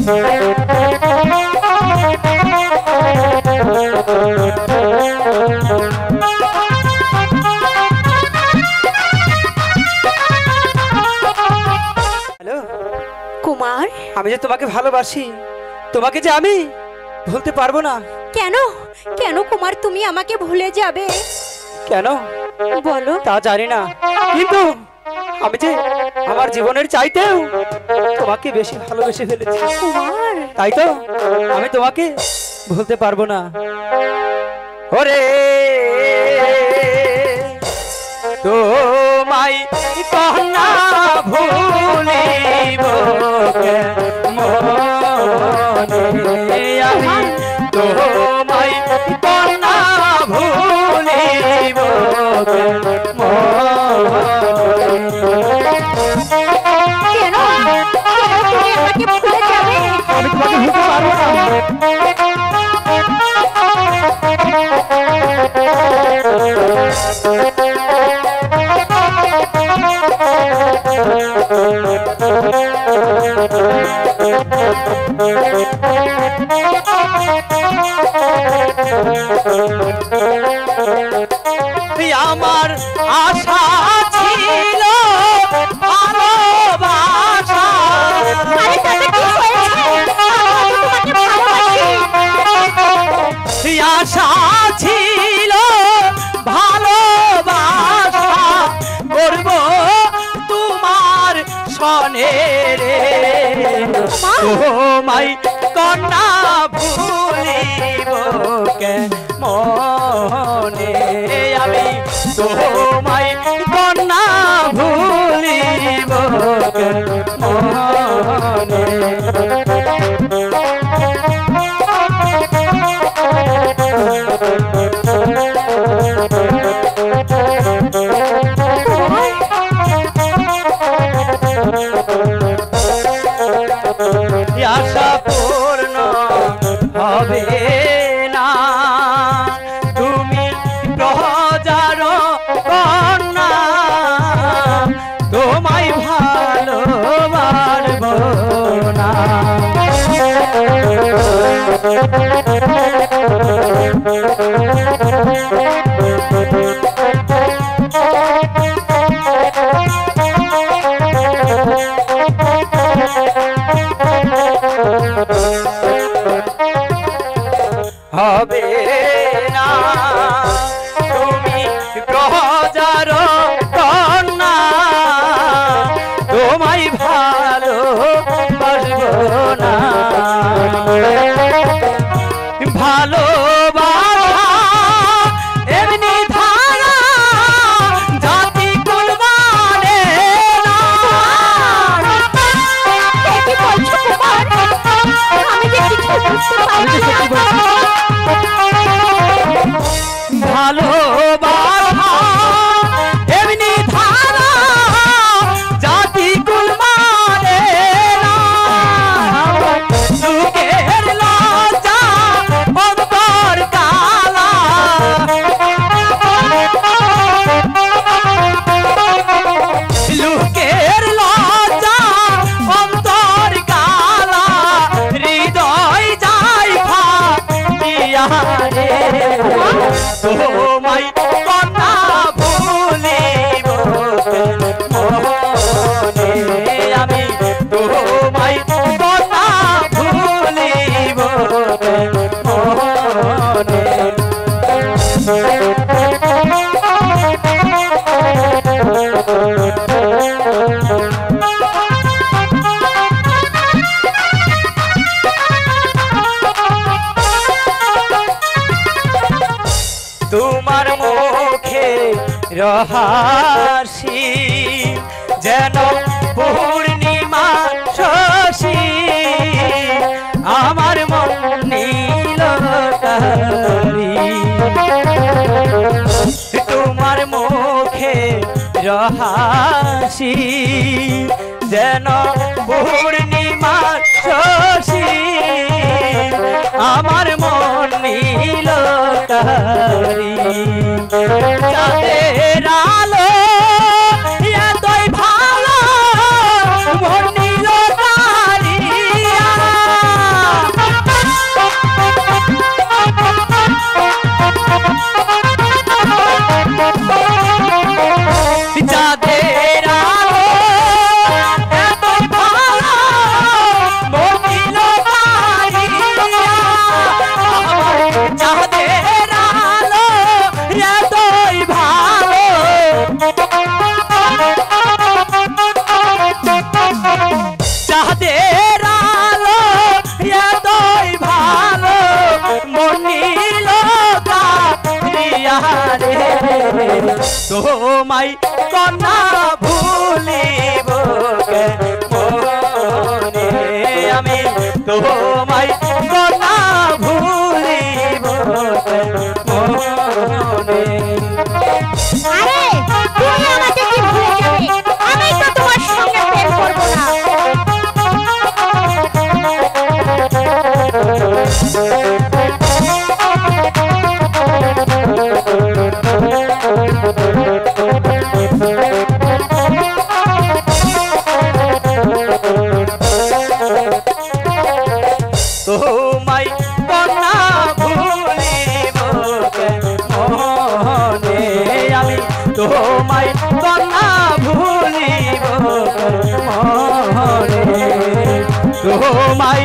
কুমার, আমি যে তোমাকে ভালোবাসি, তোমাকে যে আমি ভুলতে পারবো না। কেন কেন কুমার তুমি আমাকে ভুলে যাবে? কেন বলো। তা জানি না, কিন্তু আমি যে আমার জীবনের চাইতেও তোমাকে বেশি ভালোবেসে ফেলেছি কুমার, তাই তো আমি তোমাকে ভুলতে পারবো না। ওরে তোমায় কন্যা ভুলিব মনে, আমি তোমায় কন্যা ভুলিব কেন তুমি আমাকে ভুলে যাবে? আমি তোমাকে ভুলতে পারবো না। আমার আশা ছিল ভালোবাসা, আরে তাতে কি হয়েছে? আমি তো তোমাকে ভালোবাসি। আশা ছিল ভালোবাসা করব তোমার সনে রে, তোমায় কন্যা ভুলিব মনে, আমি তোমায় কন্যা ভুলিব মনে। আশা পূর্ণ হবে না, তুমি প্রজার কন্যা, তোমায় ভালোবাসবো না। হবে না, তুমি প্রজার কন্যা, তোমায় ভালোবাসবো না। ভালোবাসা এমনি ধারা, জাতি কুল মানে না। কি বলছো কুমার? আমি যে কিছু বুঝতে পারছি না। ভালোবাসা এমনি ধারা, জাতি কুল মানে না। সুখের লজ্জা অন্তর কালা, লোকের লজ্জা অন্তর কালা, হৃদয় যায় ফাটিয়া রে, তোমায় কন্যা ভুলিব মনে, আমি তোমায় কন্যা ভুলিব মনে। তোমার মুখে রহাসি যেন পূর্ণিমা শশী, আমার মন নীল কালি। তোমার মুখে রহাসি যেন পূর্ণিমা শশী, আমার মন নীল কালি। চাঁদের আলো এতই ভালো, মন নীল কালিয়া। তোমায় কন্যা ভুলিব মনে আমি তোমায় কন্যা ভুলিব মনে আরে তুমি আমাকে কি ভুলে যাবে? আমি তো তোমার সঙ্গে প্রেম করব না। তোমায় কন্যা ভুলিব মনে আমি তোমায় কন্যা ভুলিব মনে তোমায়